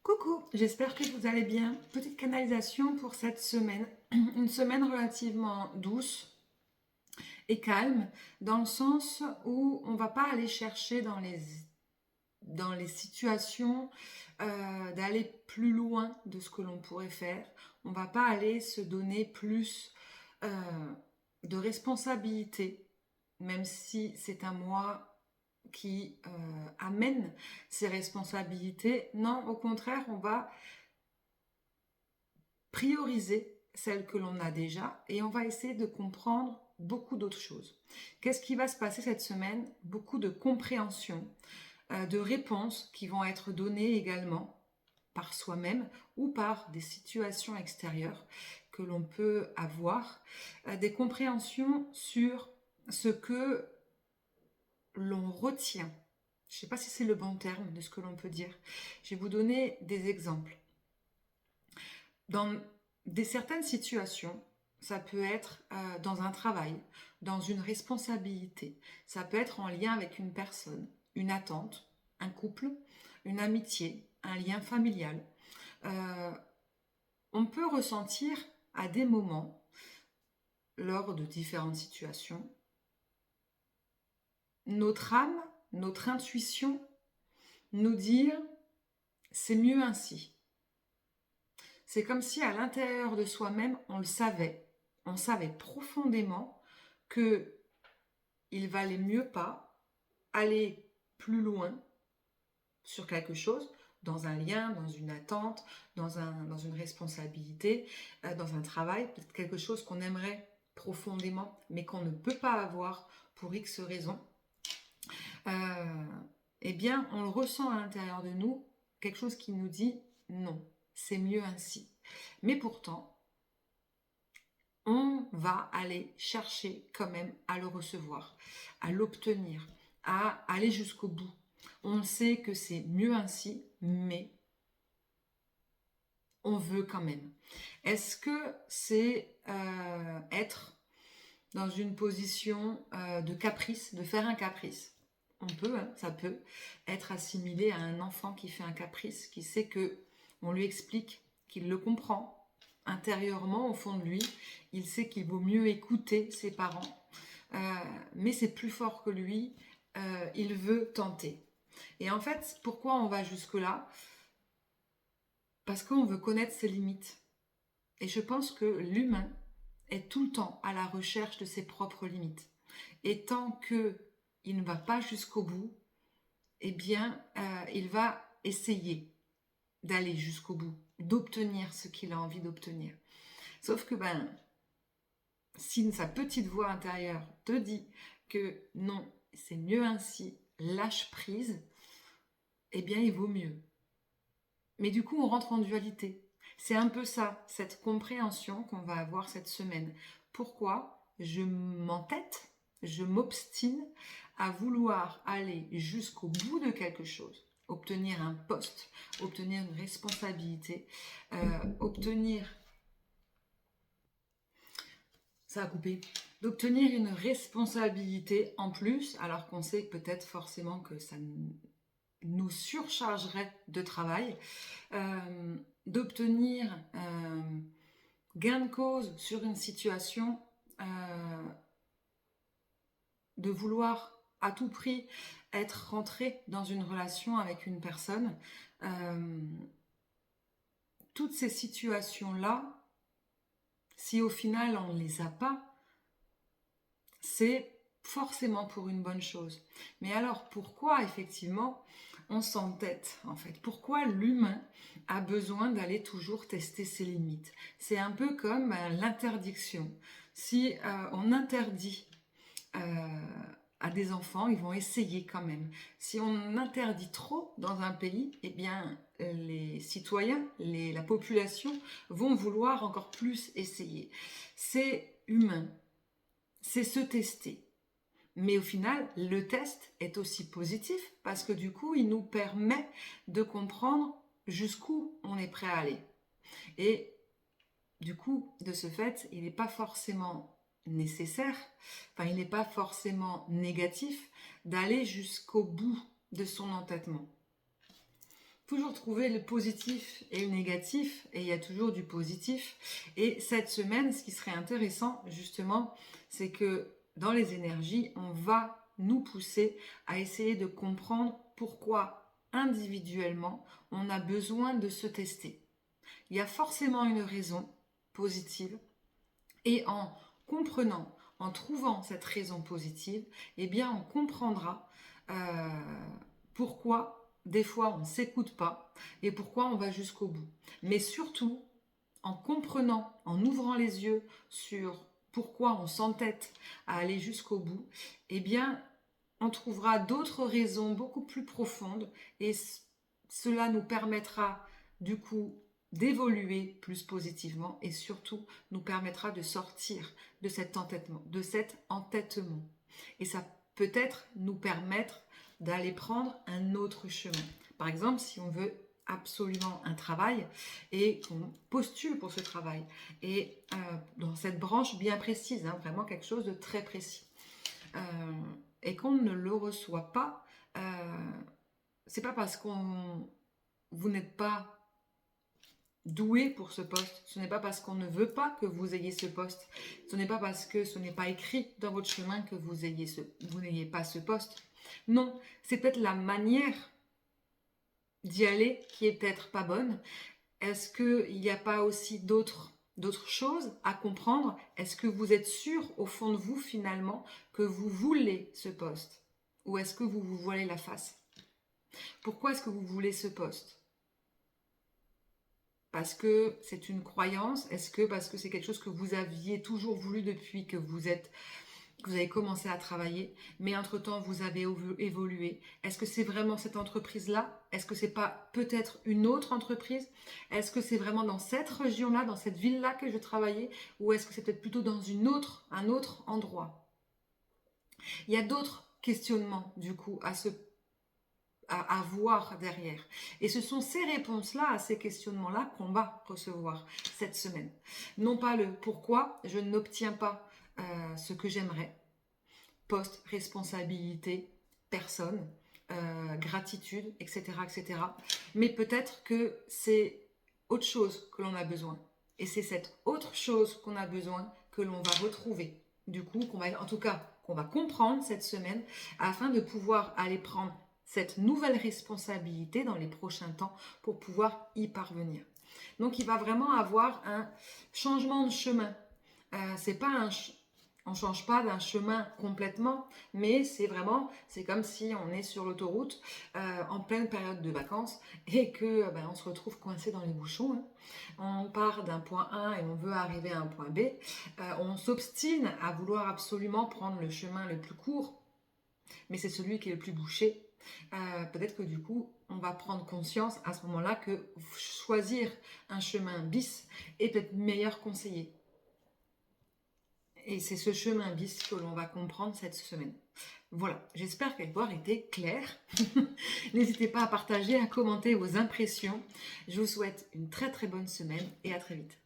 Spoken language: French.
Coucou, j'espère que vous allez bien. Petite canalisation pour cette semaine. Une semaine relativement douce et calme, dans le sens où on ne va pas aller chercher dans les situations d'aller plus loin de ce que l'on pourrait faire. On ne va pas aller se donner plus euh, de responsabilité, même si c'est un mois qui amène ses responsabilités. Non, au contraire, on va prioriser celles que l'on a déjà et on va essayer de comprendre beaucoup d'autres choses. Qu'est-ce qui va se passer cette semaine? Beaucoup de compréhension, de réponses qui vont être données également par soi-même ou par des situations extérieures que l'on peut avoir, des compréhensions sur ce que l'on retient. Je ne sais pas si c'est le bon terme de ce que l'on peut dire. Je vais vous donner des exemples. Dans certaines situations, ça peut être dans un travail, dans une responsabilité, ça peut être en lien avec une personne, une attente, un couple, une amitié, un lien familial. Euh, on peut ressentir à des moments, lors de différentes situations, notre âme, notre intuition nous dire c'est mieux ainsi. C'est comme si à l'intérieur de soi-même, on savait profondément que il valait mieux pas aller plus loin sur quelque chose, dans un lien, dans une attente, dans une responsabilité, dans un travail, peut-être quelque chose qu'on aimerait profondément, mais qu'on ne peut pas avoir pour X raisons. Eh bien, on le ressent à l'intérieur de nous, quelque chose qui nous dit non, c'est mieux ainsi. Mais pourtant, on va aller chercher quand même à le recevoir, à l'obtenir, à aller jusqu'au bout. On sait que c'est mieux ainsi, mais on veut quand même. Est-ce que c'est être dans une position de caprice, de faire un caprice? On peut, hein, ça peut être assimilé à un enfant qui fait un caprice, qui sait que on lui explique, qu'il le comprend intérieurement au fond de lui. Il sait qu'il vaut mieux écouter ses parents, mais c'est plus fort que lui. Il veut tenter. Et en fait, pourquoi on va jusque-là? Parce qu'on veut connaître ses limites. Et je pense que l'humain est tout le temps à la recherche de ses propres limites. Et tant qu'il ne va pas jusqu'au bout, eh bien, il va essayer d'aller jusqu'au bout, d'obtenir ce qu'il a envie d'obtenir. Sauf que, si sa petite voix intérieure te dit que non, c'est mieux ainsi, lâche prise, eh bien, il vaut mieux. Mais du coup, on rentre en dualité. C'est un peu ça, cette compréhension qu'on va avoir cette semaine. Pourquoi je m'entête, je m'obstine à vouloir aller jusqu'au bout de quelque chose, obtenir un poste, obtenir une responsabilité, obtenir... Ça a coupé. D'obtenir une responsabilité en plus, alors qu'on sait peut-être forcément que ça nous surchargerait de travail, d'obtenir gain de cause sur une situation, de vouloir à tout prix être rentré dans une relation avec une personne. Toutes ces situations-là, si au final on ne les a pas, c'est forcément pour une bonne chose. Mais alors pourquoi effectivement on s'entête en fait? Pourquoi l'humain a besoin d'aller toujours tester ses limites? C'est un peu comme l'interdiction. Si on interdit à des enfants, ils vont essayer quand même. Si on interdit trop dans un pays, eh bien les citoyens, la population vont vouloir encore plus essayer. C'est humain, c'est se tester. Mais au final, le test est aussi positif parce que du coup, il nous permet de comprendre jusqu'où on est prêt à aller. Et du coup, de ce fait, il n'est pas forcément nécessaire, enfin, il n'est pas forcément négatif d'aller jusqu'au bout de son entêtement. Il toujours trouver le positif et le négatif, et il y a toujours du positif. Et cette semaine, ce qui serait intéressant, justement, c'est que dans les énergies, on va nous pousser à essayer de comprendre pourquoi individuellement, on a besoin de se tester. Il y a forcément une raison positive, et en comprenant, en trouvant cette raison positive, eh bien on comprendra pourquoi des fois on ne s'écoute pas et pourquoi on va jusqu'au bout. Mais surtout, en comprenant, en ouvrant les yeux sur pourquoi on s'entête à aller jusqu'au bout, eh bien on trouvera d'autres raisons beaucoup plus profondes, et cela nous permettra du coup d'évoluer plus positivement, et surtout nous permettra de sortir de cet entêtement. Et ça peut-être nous permettre d'aller prendre un autre chemin. Par exemple, si on veut absolument un travail et qu'on postule pour ce travail, et dans cette branche bien précise, hein, vraiment quelque chose de très précis, et qu'on ne le reçoit pas, c'est pas parce vous n'êtes pas doué pour ce poste, ce n'est pas parce qu'on ne veut pas que vous ayez ce poste, ce n'est pas parce que ce n'est pas écrit dans votre chemin que vous n'ayez pas ce poste. Non, c'est peut-être la manière d'y aller qui est peut-être pas bonne. Est-ce qu'il n'y a pas aussi d'autres choses à comprendre? Est-ce que vous êtes sûr au fond de vous finalement que vous voulez ce poste? Ou est-ce que vous vous voilez la face? Pourquoi est-ce que vous voulez ce poste? Parce que c'est une croyance? Est-ce que parce que c'est quelque chose que vous aviez toujours voulu depuis que vous avez commencé à travailler, mais entre-temps vous avez évolué? Est-ce que c'est vraiment cette entreprise-là? Est-ce que c'est pas peut-être une autre entreprise? Est-ce que c'est vraiment dans cette région-là, dans cette ville-là que je travaillais? Ou est-ce que c'est peut-être plutôt dans un autre endroit? Il y a d'autres questionnements du coup à voir derrière. Et ce sont ces réponses-là, à ces questionnements-là, qu'on va recevoir cette semaine. Non pas le pourquoi je n'obtiens pas ce que j'aimerais, poste, responsabilité, personne, gratitude, etc., etc. Mais peut-être que c'est autre chose que l'on a besoin. Et c'est cette autre chose qu'on a besoin que l'on va retrouver. Du coup, qu'on va comprendre cette semaine, afin de pouvoir aller prendre cette nouvelle responsabilité dans les prochains temps pour pouvoir y parvenir. Donc il va vraiment avoir un changement de chemin. On ne change pas d'un chemin complètement, mais c'est comme si on est sur l'autoroute en pleine période de vacances et que on se retrouve coincé dans les bouchons. Hein. On part d'un point A et on veut arriver à un point B. On s'obstine à vouloir absolument prendre le chemin le plus court, mais c'est celui qui est le plus bouché. Peut-être que du coup, on va prendre conscience à ce moment-là que choisir un chemin bis est peut-être meilleur conseillé. Et c'est ce chemin bis que l'on va comprendre cette semaine. Voilà, j'espère qu'avoir été clair. N'hésitez pas à partager, à commenter vos impressions. Je vous souhaite une très très bonne semaine et à très vite.